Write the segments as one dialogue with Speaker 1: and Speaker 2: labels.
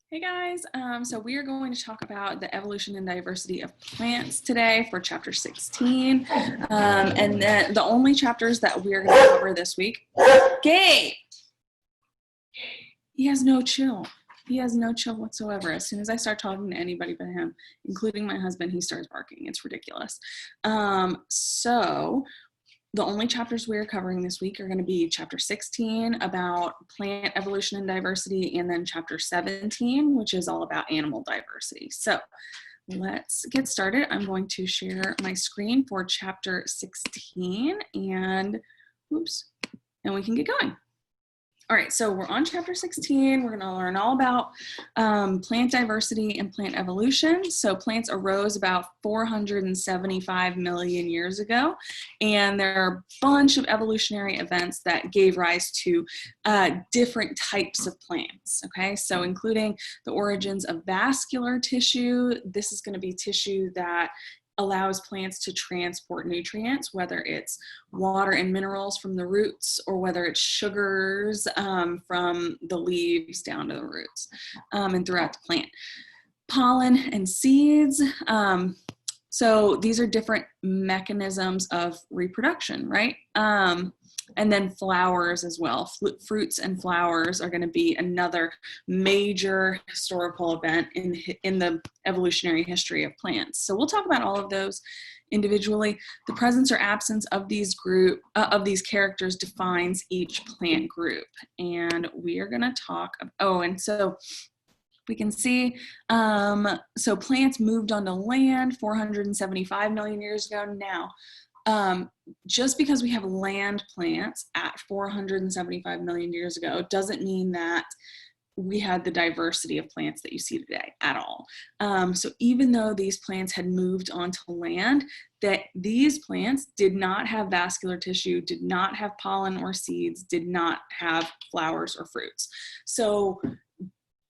Speaker 1: Hey guys, so we are going to talk about the evolution and diversity of plants today for chapter 16. And then the only chapters that we're going to cover this week. Gabe! He has no chill. He has no chill whatsoever. As soon as I start talking to anybody but him, including my husband, he starts barking. It's ridiculous. So the only chapters we're covering this week are going to be chapter 16 about plant evolution and diversity, and then chapter 17, which is all about animal diversity. So let's get started. I'm going to share my screen for chapter 16 and we can get going. All right, so we're on chapter 16. We're going to learn all about plant diversity and plant evolution. So plants arose about 475 million years ago, and there are a bunch of evolutionary events that gave rise to different types of plants, okay? So including the origins of vascular tissue. This is going to be tissue that allows plants to transport nutrients, whether it's water and minerals from the roots or whether it's sugars from the leaves down to the roots and throughout the plant. Pollen and seeds. So these are different mechanisms of reproduction, right? And then flowers as well. Fruits and flowers are going to be another major historical event in the evolutionary history of plants. So we'll talk about all of those individually. The presence or absence of these characters defines each plant group. And we are going to talk, and so we can see, so plants moved onto land 475 million years ago. Now, just because we have land plants at 475 million years ago doesn't mean that we had the diversity of plants that you see today at all. So even though these plants had moved onto land, that these plants did not have vascular tissue, did not have pollen or seeds, did not have flowers or fruits. So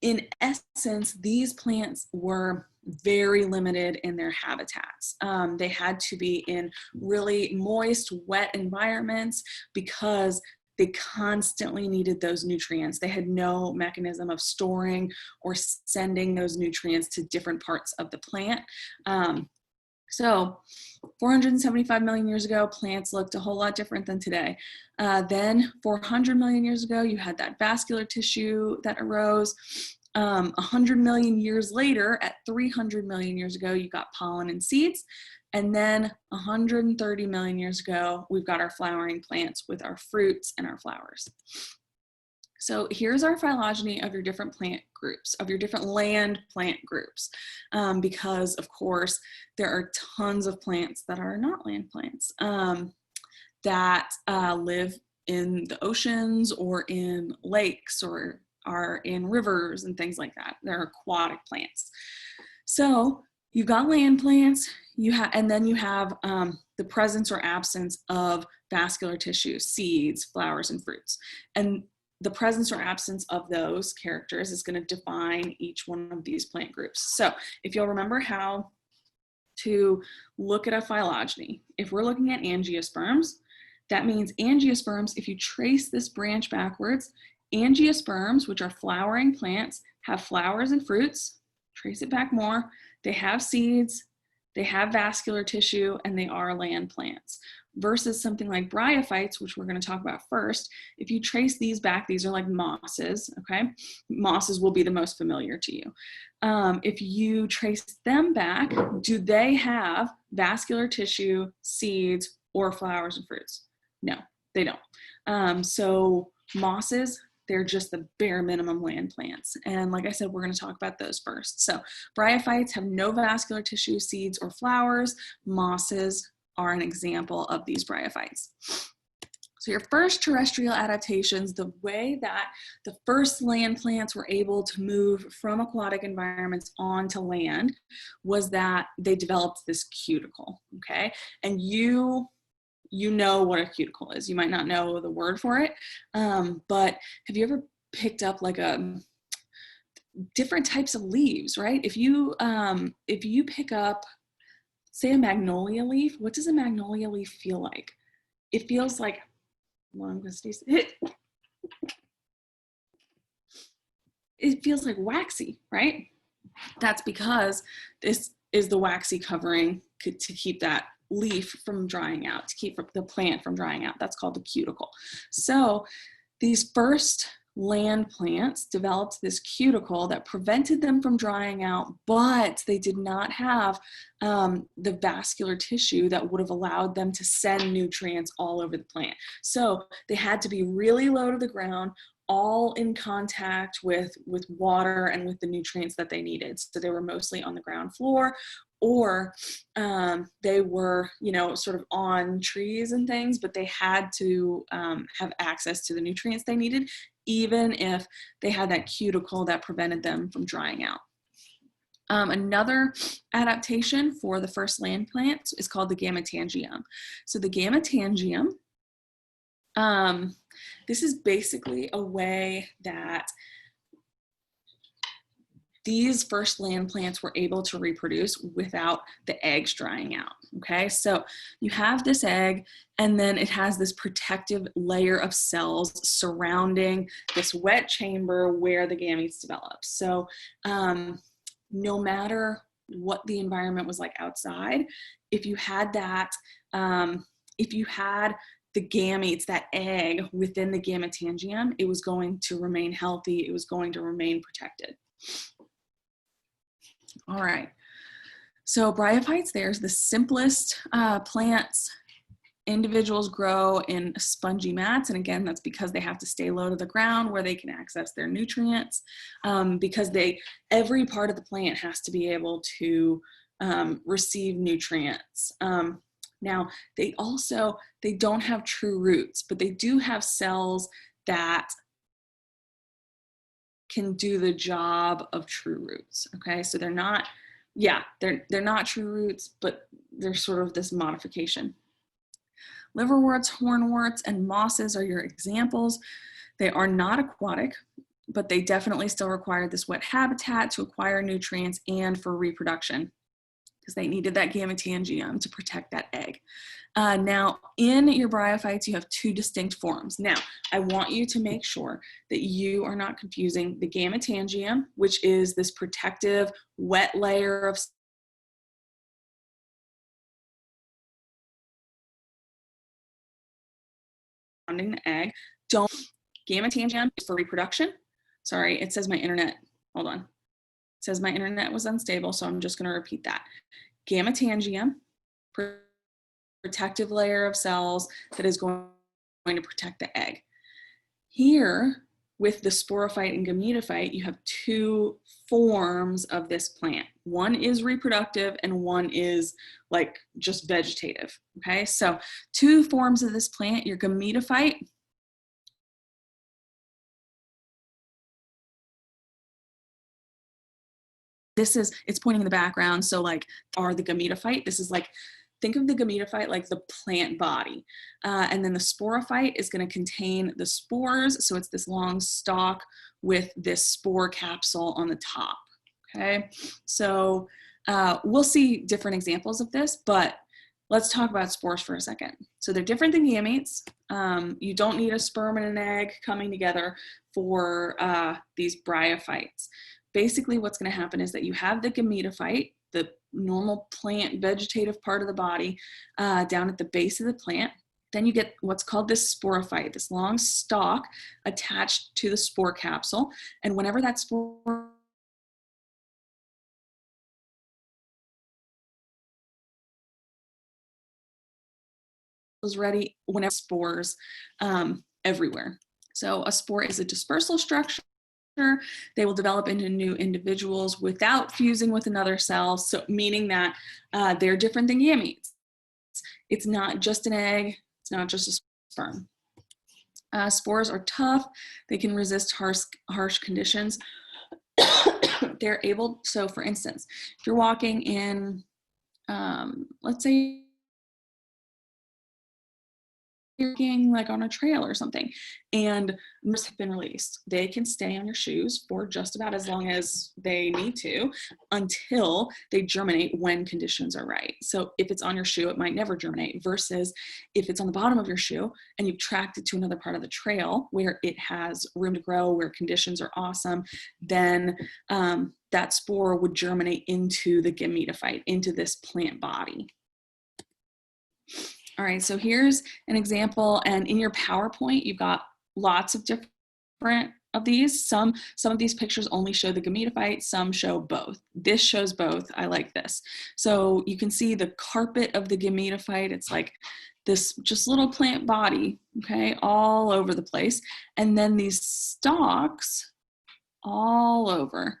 Speaker 1: in essence, these plants were very limited in their habitats. They had to be in really moist, wet environments because they constantly needed those nutrients. They had no mechanism of storing or sending those nutrients to different parts of the plant. So 475 million years ago, plants looked a whole lot different than today. Then 400 million years ago, you had that vascular tissue that arose. 100 million years later, at 300 million years ago, you got pollen and seeds. And then 130 million years ago, we've got our flowering plants with our fruits and our flowers. So here's our phylogeny of your different plant groups, of your different land plant groups, because of course, there are tons of plants that are not land plants that live in the oceans or in lakes or are in rivers and things like that. They're aquatic plants. So you've got land plants, and then you have the presence or absence of vascular tissue, seeds, flowers, and fruits. And the presence or absence of those characters is going to define each one of these plant groups. So if you'll remember how to look at a phylogeny, if we're looking at angiosperms, that means angiosperms, if you trace this branch backwards, angiosperms, which are flowering plants, have flowers and fruits. Trace it back more. They have seeds, they have vascular tissue, and they are land plants. Versus something like bryophytes, which we're going to talk about first. If you trace these back, these are like mosses, okay? Mosses will be the most familiar to you. If you trace them back, do they have vascular tissue, seeds, or flowers and fruits? No, they don't. So mosses, they're just the bare minimum land plants. And like I said, we're going to talk about those first. So bryophytes have no vascular tissue, seeds, or flowers. Mosses are an example of these bryophytes. So your first terrestrial adaptations, the way that the first land plants were able to move from aquatic environments onto land was that they developed this cuticle, okay? And you know what a cuticle is. You might not know the word for it, but have you ever picked up like different types of leaves, right? If you pick up, say, a magnolia leaf, what does a magnolia leaf feel like? It feels like, well, I'm gonna stay. it feels like waxy, right? That's because this is the waxy covering to keep that leaf from drying out, to keep the plant from drying out. That's called the cuticle. So these first land plants developed this cuticle that prevented them from drying out, but they did not have the vascular tissue that would have allowed them to send nutrients all over the plant. So they had to be really low to the ground, all in contact with water and with the nutrients that they needed. So they were mostly on the ground floor, or they were, you know, sort of on trees and things, but they had to have access to the nutrients they needed, even if they had that cuticle that prevented them from drying out. Another adaptation for the first land plants is called the gametangium. So the gametangium, this is basically a way that these first land plants were able to reproduce without the eggs drying out, okay? So you have this egg, and then it has this protective layer of cells surrounding this wet chamber where the gametes develop. So no matter what the environment was like outside, if you had that, if you had the gametes, that egg within the gametangium, it was going to remain healthy, it was going to remain protected. All right, so bryophytes, there's the simplest plants. Individuals grow in spongy mats, and again, that's because they have to stay low to the ground where they can access their nutrients, because every part of the plant has to be able to receive nutrients. Now, they don't have true roots, but they do have cells that can do the job of true roots, okay? So they're not true roots, but they're sort of this modification. Liverworts, hornworts, and mosses are your examples. They are not aquatic, but they definitely still require this wet habitat to acquire nutrients and for reproduction, because they needed that gametangium to protect that egg. Now, in your bryophytes, you have two distinct forms. Now, I want you to make sure that you are not confusing the gametangium, which is this protective wet layer of surrounding the egg. Gametangium is for reproduction. Sorry, it says my internet, hold on. It says my internet was unstable, so I'm just gonna repeat that. Gametangium, protective layer of cells that is going to protect the egg. Here, with the sporophyte and gametophyte, you have two forms of this plant. One is reproductive and one is like just vegetative, okay? So two forms of this plant, your gametophyte, it's pointing in the background, so like, are the gametophyte, this is like, think of the gametophyte like the plant body. And then the sporophyte is going to contain the spores. So it's this long stalk with this spore capsule on the top. Okay, so we'll see different examples of this, but let's talk about spores for a second. So they're different than gametes. You don't need a sperm and an egg coming together for these bryophytes. Basically, what's going to happen is that you have the gametophyte, the normal plant vegetative part of the body, down at the base of the plant. Then you get what's called this sporophyte, this long stalk attached to the spore capsule. And whenever that spore is ready, whenever spores everywhere. So a spore is a dispersal structure. They will develop into new individuals without fusing with another cell, so meaning that they're different than gametes. It's not just an egg, it's not just a sperm. Spores are tough, they can resist harsh conditions. They're able, so for instance, if you're walking in, let's say hiking like on a trail or something, and nerves have been released. They can stay on your shoes for just about as long as they need to until they germinate when conditions are right. So if it's on your shoe, it might never germinate, versus if it's on the bottom of your shoe and you've tracked it to another part of the trail where it has room to grow, where conditions are awesome, then that spore would germinate into the gametophyte, into this plant body. All right, so here's an example, and in your PowerPoint, you've got lots of different of these. Some of these pictures only show the gametophyte, some show both. This shows both. I like this. So you can see the carpet of the gametophyte. It's like this just little plant body, okay, all over the place. And then these stalks all over.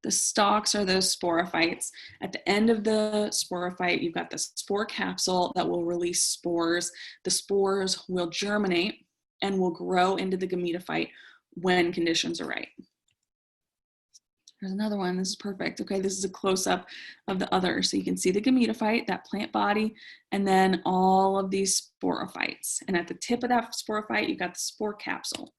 Speaker 1: The stalks are those sporophytes. At the end of the sporophyte, you've got the spore capsule that will release spores. The spores will germinate and will grow into the gametophyte when conditions are right. There's another one. This is perfect. Okay, this is a close-up of the other. So you can see the gametophyte, that plant body, and then all of these sporophytes. And at the tip of that sporophyte, you've got the spore capsule.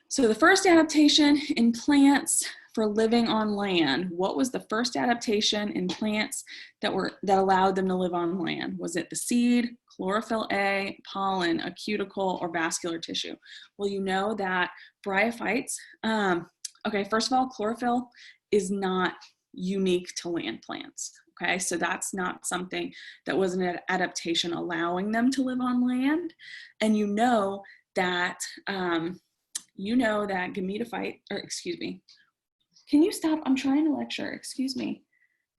Speaker 1: So the first adaptation in plants for living on land, what was the first adaptation in plants that allowed them to live on land? Was it the seed, chlorophyll A, pollen, a cuticle, or vascular tissue? Well, you know that bryophytes, okay, first of all, chlorophyll is not unique to land plants. Okay, so that's not something that was an adaptation allowing them to live on land. And you know that gametophyte, or excuse me, can you stop? I'm trying to lecture, excuse me.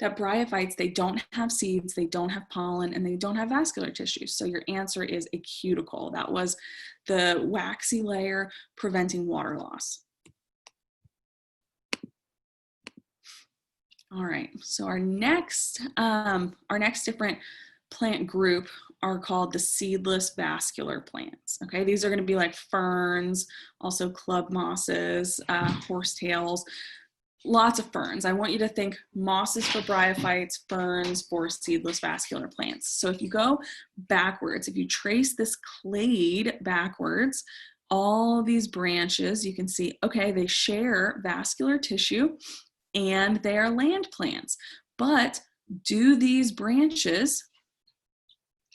Speaker 1: That bryophytes, they don't have seeds, they don't have pollen, and they don't have vascular tissue. So your answer is a cuticle. That was the waxy layer preventing water loss. All right, so our next different plant group are called the seedless vascular plants. Okay, these are going to be like ferns, also club mosses, horsetails, lots of ferns. I want you to think mosses for bryophytes, ferns for seedless vascular plants. So if you go backwards, if you trace this clade backwards, all these branches, you can see, okay, they share vascular tissue and they are land plants. But do these branches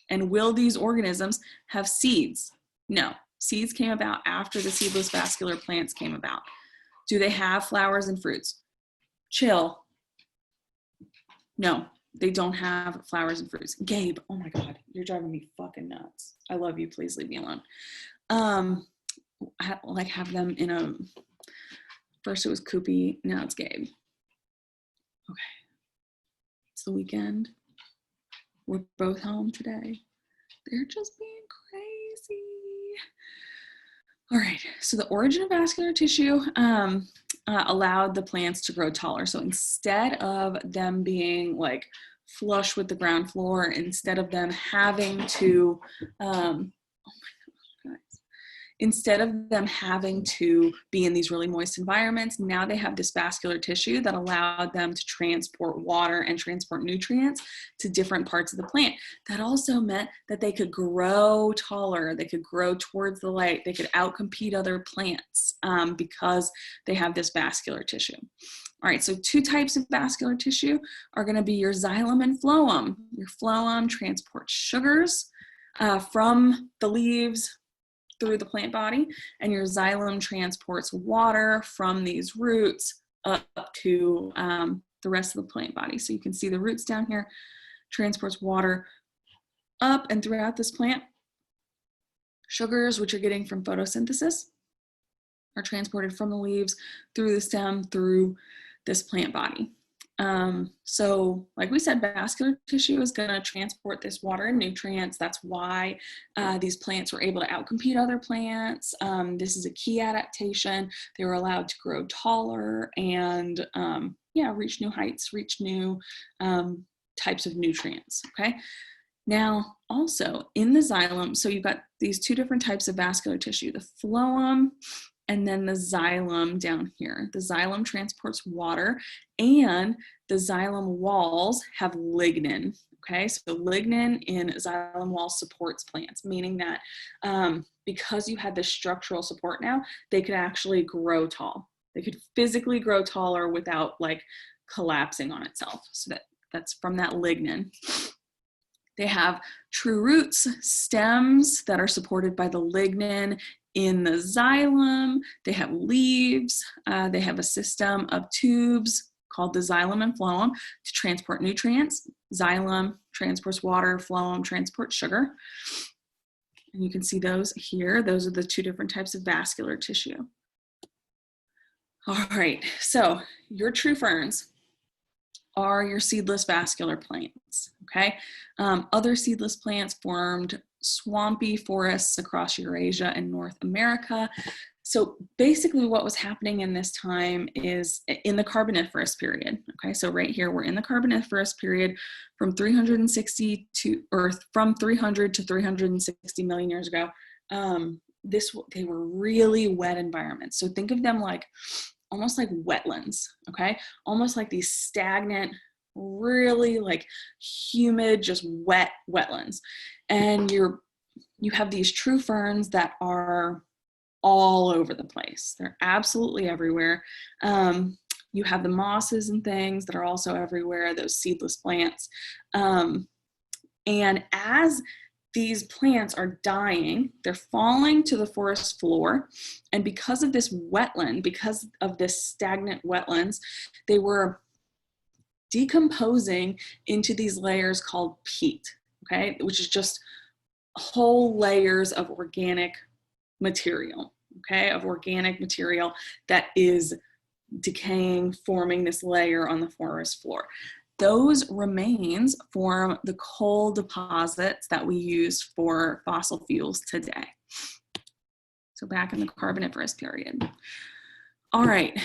Speaker 1: and will these organisms have seeds? No, seeds came about after the seedless vascular plants came about. Do they have flowers and fruits? Chill. No, they don't have flowers and fruits. Gabe, oh my God, you're driving me fucking nuts. I love you, please leave me alone. Have them in a, first it was Koopy, now it's Gabe. Okay, it's the weekend. We're both home today. They're just being crazy. All right, so the origin of vascular tissue allowed the plants to grow taller. So instead of them being like flush with the ground floor, instead of them having to, instead of them having to be in these really moist environments, now they have this vascular tissue that allowed them to transport water and transport nutrients to different parts of the plant. That also meant that they could grow taller, they could grow towards the light, they could outcompete other plants because they have this vascular tissue. All right, so two types of vascular tissue are going to be your xylem and phloem. Your phloem transports sugars from the leaves through the plant body, and your xylem transports water from these roots up to the rest of the plant body. So you can see the roots down here, transports water up and throughout this plant. Sugars, which you're getting from photosynthesis, are transported from the leaves through the stem, through this plant body. So like we said, vascular tissue is going to transport this water and nutrients. That's why these plants were able to outcompete other plants. This is a key adaptation. They were allowed to grow taller and reach new heights, reach new types of nutrients. Okay. Now also in the xylem, so you've got these two different types of vascular tissue, the phloem and then the xylem down here. The xylem transports water, and the xylem walls have lignin. Okay, so lignin in xylem wall supports plants, meaning that because you had this structural support now, they could actually grow tall. They could physically grow taller without like collapsing on itself. So that's from that lignin. They have true roots, stems that are supported by the lignin in the xylem. They have leaves. They have a system of tubes called the xylem and phloem to transport nutrients. Xylem transports water, phloem transports sugar. And you can see those here. Those are the two different types of vascular tissue. All right, so your true ferns are your seedless vascular plants, okay? Other seedless plants formed swampy forests across Eurasia and North America. So basically what was happening in this time is in the Carboniferous period, okay? So right here, we're in the Carboniferous period from 360 to, or from 300 to 360 million years ago. They were really wet environments. So think of them like, almost like wetlands, okay? Almost like these stagnant, really like humid, just wet wetlands. And you have these true ferns that are all over the place. They're absolutely everywhere. You have the mosses and things that are also everywhere, those seedless plants. And as these plants are dying, they're falling to the forest floor. And because of this wetland, because of this stagnant wetlands, they were decomposing into these layers called peat, okay? Which is just whole layers of organic material, okay? Of organic material that is decaying, forming this layer on the forest floor. Those remains form the coal deposits that we use for fossil fuels today. So back in the Carboniferous period. All right,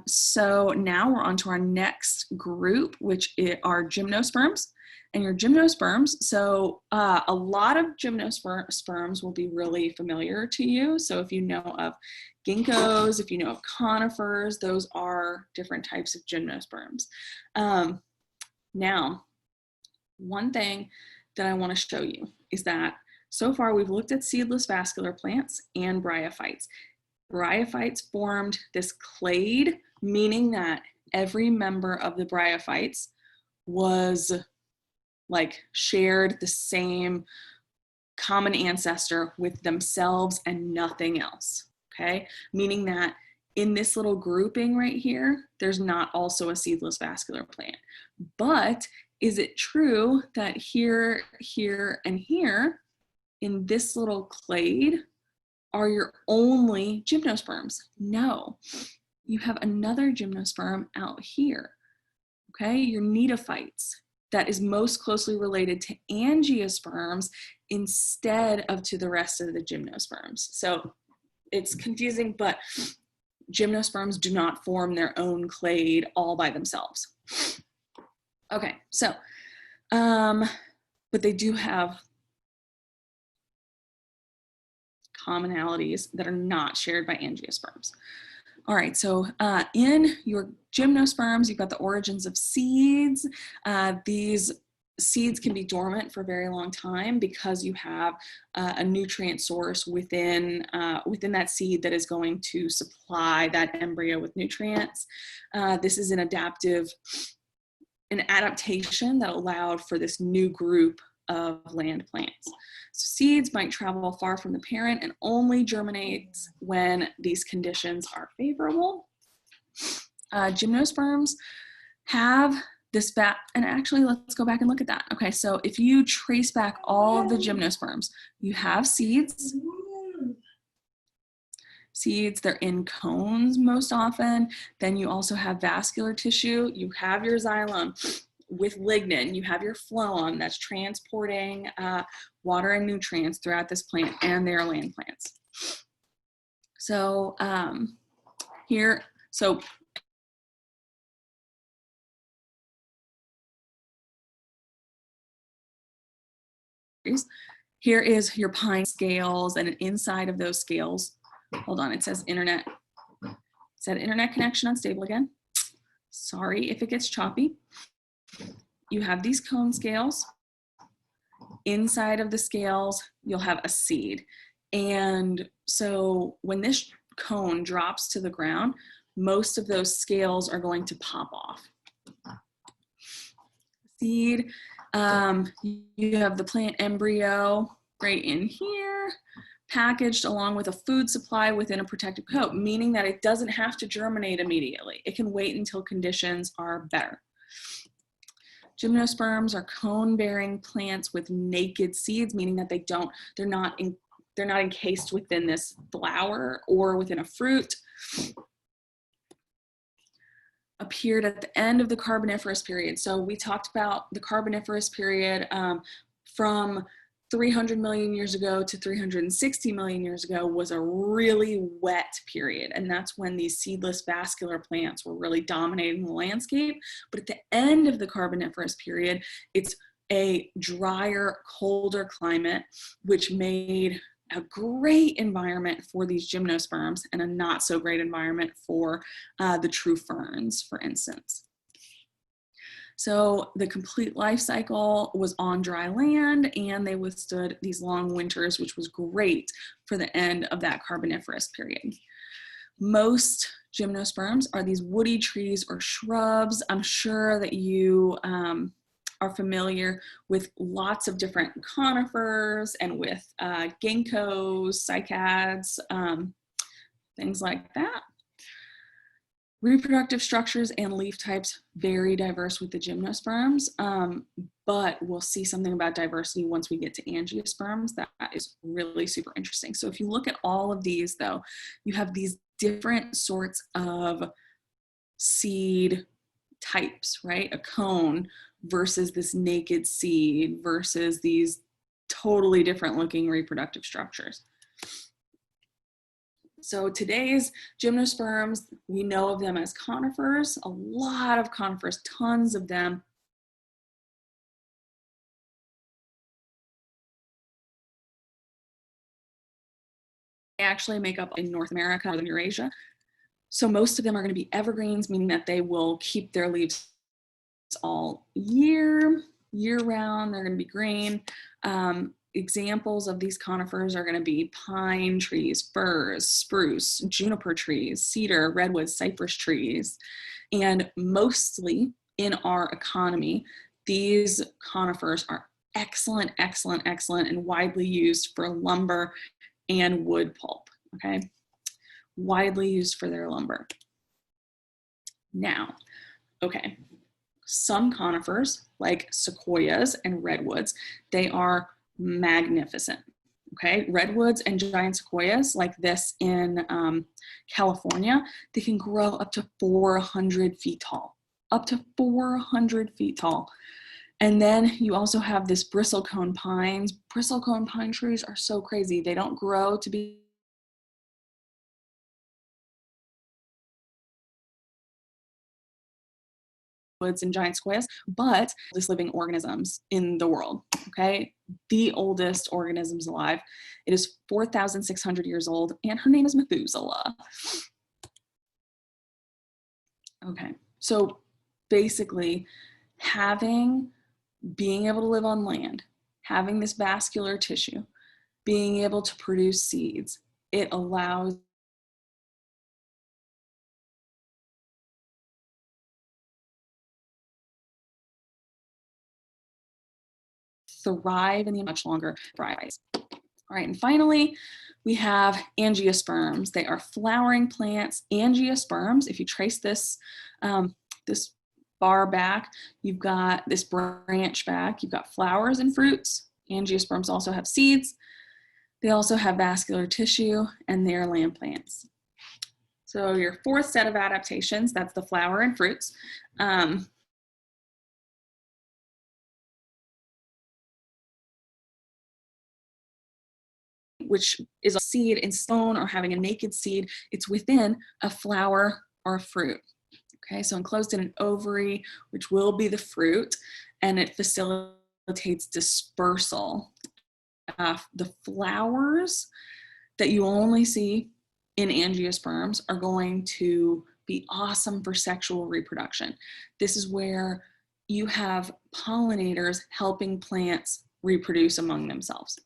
Speaker 1: so now we're on to our next group, which are gymnosperms. And your gymnosperms, so a lot of gymnosperms will be really familiar to you. So if you know of ginkgos, if you know of conifers, those are different types of gymnosperms. Now, one thing that I want to show you is that so far we've looked at seedless vascular plants and bryophytes. Bryophytes formed this clade, meaning that every member of the bryophytes was like shared the same common ancestor with themselves and nothing else, okay? Meaning that in this little grouping right here, there's not also a seedless vascular plant. But is it true that here, here, and here in this little clade are your only gymnosperms? No, you have another gymnosperm out here, okay? Your cnidophytes that is most closely related to angiosperms instead of to the rest of the gymnosperms. So it's confusing, but gymnosperms do not form their own clade all by themselves. Okay, so, but they do have commonalities that are not shared by angiosperms. All right, so in your gymnosperms, you've got the origins of seeds. These seeds can be dormant for a very long time because you have a nutrient source within that seed that is going to supply that embryo with nutrients. This is an adaptation that allowed for this new group of land plants. So seeds might travel far from the parent and only germinate when these conditions are favorable. Gymnosperms have this and actually let's go back and look at that. Okay, so if you trace back all of the gymnosperms, you have seeds. Seeds, they're in cones most often. Then you also have vascular tissue. You have your xylem with lignin. You have your phloem that's transporting water and nutrients throughout this plant, and they are land plants. So here is your pine scales, and inside of those scales, hold on, it says internet. It said internet connection unstable again. Sorry if it gets choppy. you have these cone scales. Inside of the scales, you'll have a seed. And so when this cone drops to the ground, most of those scales are going to pop off. Seed, you have the plant embryo right in here, packaged along with a food supply within a protective coat, meaning that it doesn't have to germinate immediately. It can wait until conditions are better. Gymnosperms are cone-bearing plants with naked seeds, meaning that they're not encased within this flower or within a fruit. Appeared at the end of the Carboniferous period. So we talked about the Carboniferous period from 300 million years ago to 360 million years ago was a really wet period. And that's when these seedless vascular plants were really dominating the landscape. But at the end of the Carboniferous period, it's a drier, colder climate, which made a great environment for these gymnosperms and a not so great environment for the true ferns, for instance. So the complete life cycle was on dry land, and they withstood these long winters, which was great for the end of that Carboniferous period. Most gymnosperms are these woody trees or shrubs. I'm sure that you are familiar with lots of different conifers and with ginkgos, cycads, things like that. Reproductive structures and leaf types very diverse with the gymnosperms, but we'll see something about diversity once we get to angiosperms. That is really super interesting. So if you look at all of these though, you have these different sorts of seed types, right? A cone versus this naked seed versus these totally different looking reproductive structures. So today's gymnosperms, we know of them as conifers, a lot of conifers, tons of them. They actually make up in North America, Northern Eurasia. So most of them are going to be evergreens, meaning that they will keep their leaves all year round. They're going to be green. Examples of these conifers are going to be pine trees, firs, spruce, juniper trees, cedar, redwood, cypress trees. And mostly in our economy, these conifers are excellent, excellent, excellent, and widely used for lumber and wood pulp, okay? Widely used for their lumber. Now, okay, some conifers, like sequoias and redwoods, they are magnificent, okay? Redwoods and giant sequoias like this in California, they can grow up to 400 feet tall, up to 400 feet tall. And then you also have this bristlecone pines. Bristlecone pine trees are so crazy. They don't grow to be woods and giant sequoias, but oldest living organisms in the world, okay? The oldest organisms alive. It is 4,600 years old, and her name is Methuselah. Okay, so basically being able to live on land, having this vascular tissue, being able to produce seeds, it allows thrive in the much longer varieties. All right, and finally, we have angiosperms. They are flowering plants. Angiosperms, if you trace this, this bar back, you've got this branch back, you've got flowers and fruits. Angiosperms also have seeds. They also have vascular tissue, and they are land plants. So your fourth set of adaptations, that's the flower and fruits. Which is a seed in stone or having a naked seed. It's within a flower or a fruit. Okay, so enclosed in an ovary, which will be the fruit, and it facilitates dispersal. The flowers that you only see in angiosperms are going to be awesome for sexual reproduction. This is where you have pollinators helping plants reproduce among themselves.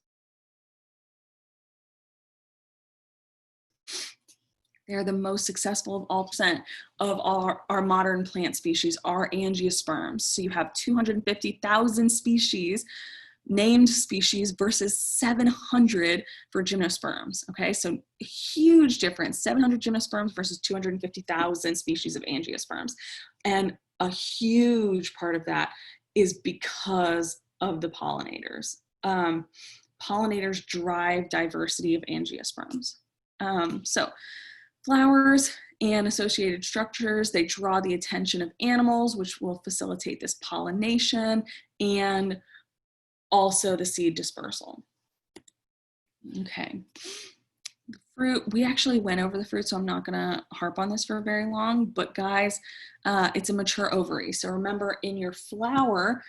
Speaker 1: They're the most successful of all percent of our modern plant species are angiosperms. So you have 250,000 species, named species, versus 700 for gymnosperms. Okay, so a huge difference, 700 gymnosperms versus 250,000 species of angiosperms. And a huge part of that is because of the pollinators. Pollinators drive diversity of angiosperms. So flowers and associated structures, they draw the attention of animals, which will facilitate this pollination and also the seed dispersal. Okay. The fruit, we actually went over the fruit, so I'm not gonna harp on this for very long, but guys, it's a mature ovary. So remember, in your flower,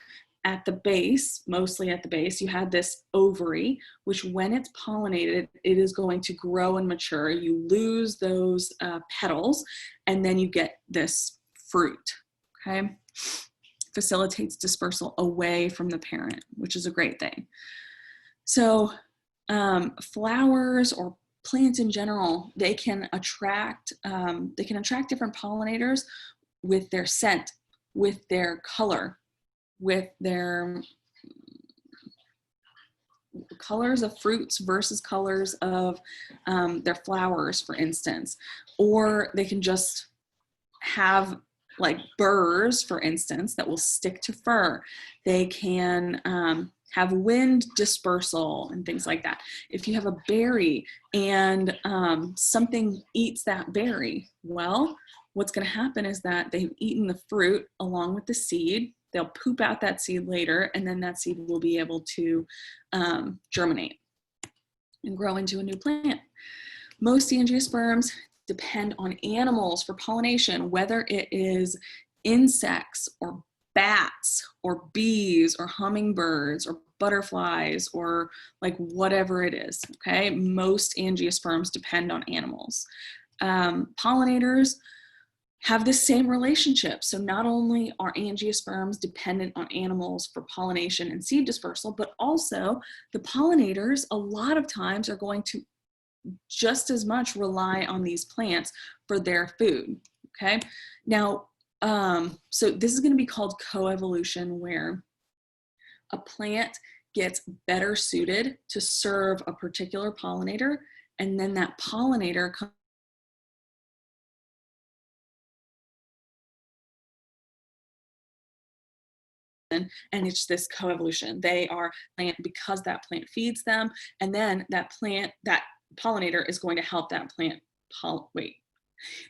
Speaker 1: at the base, mostly at the base, you have this ovary, which when it's pollinated, it is going to grow and mature. You lose those petals, and then you get this fruit, okay? Facilitates dispersal away from the parent, which is a great thing. So flowers or plants in general, they can attract different pollinators with their scent, with their color, with their colors of fruits versus colors of their flowers, for instance. Or they can just have like burrs, for instance, that will stick to fur. They can have wind dispersal and things like that. If you have a berry and something eats that berry, well, what's going to happen is that they've eaten the fruit along with the seed. They'll poop out that seed later, and then that seed will be able to germinate and grow into a new plant. Most angiosperms depend on animals for pollination, whether it is insects or bats or bees or hummingbirds or butterflies or like whatever it is, okay? Most angiosperms depend on animals. Pollinators have the same relationship. So not only are angiosperms dependent on animals for pollination and seed dispersal, but also the pollinators a lot of times are going to just as much rely on these plants for their food, okay? Now, so this is gonna be called coevolution, where a plant gets better suited to serve a particular pollinator, and then that pollinator comes and it's this coevolution. They are plant because that plant feeds them, and then that pollinator is going to help that plant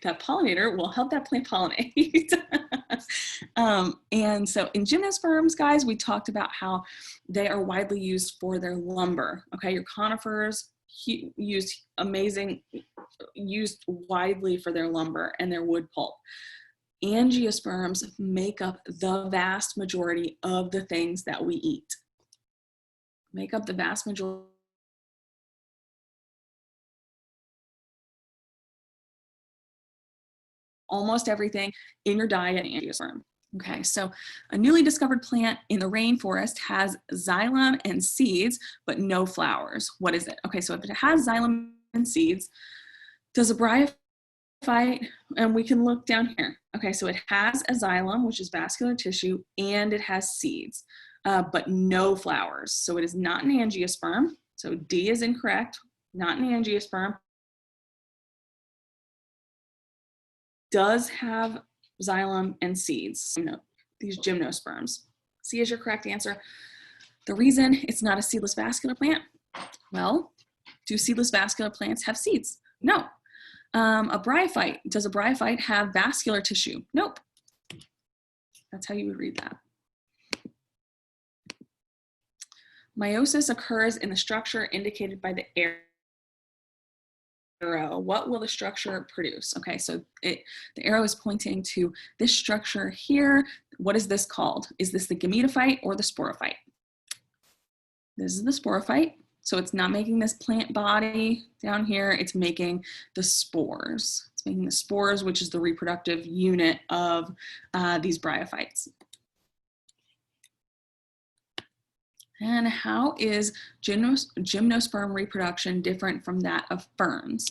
Speaker 1: that pollinator will help that plant pollinate. And so in gymnosperms, guys, we talked about how they are widely used for their lumber. Okay, your conifers used widely for their lumber and their wood pulp. Angiosperms make up the vast majority of the things that we eat. Make up the vast majority. Almost everything in your diet, angiosperm. Okay, so a newly discovered plant in the rainforest has xylem and seeds, but no flowers. What is it? Okay, so if it has xylem and seeds, does a bryophyte, and we can look down here. Okay, so it has a xylem, which is vascular tissue, and it has seeds, but no flowers. So it is not an angiosperm. So D is incorrect, not an angiosperm. Does have xylem and seeds, these gymnosperms. C is your correct answer. The reason it's not a seedless vascular plant, well, do seedless vascular plants have seeds? No. A bryophyte, does a bryophyte have vascular tissue? Nope. That's how you would read that. Meiosis occurs in the structure indicated by the arrow. What will the structure produce? Okay, so the arrow is pointing to this structure here. What is this called? Is this the gametophyte or the sporophyte? This is the sporophyte. So it's not making this plant body down here, it's making the spores. It's making the spores, which is the reproductive unit of these bryophytes. And how is gymnosperm reproduction different from that of ferns?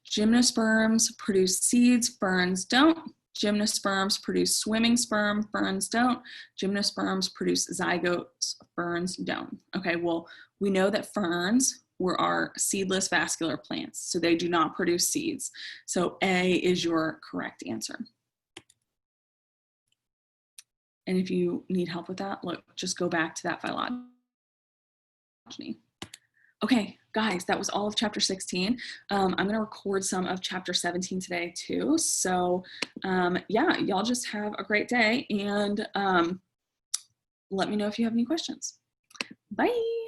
Speaker 1: Gymnosperms produce seeds, ferns don't. Gymnosperms produce swimming sperm, ferns don't. Gymnosperms produce zygotes, ferns don't. Okay, well, we know that ferns are seedless vascular plants, so they do not produce seeds. So A is your correct answer. And if you need help with that, look, just go back to that phylogeny. Okay, guys, that was all of chapter 16. I'm gonna record some of chapter 17 today too. So yeah, y'all just have a great day and let me know if you have any questions. Bye.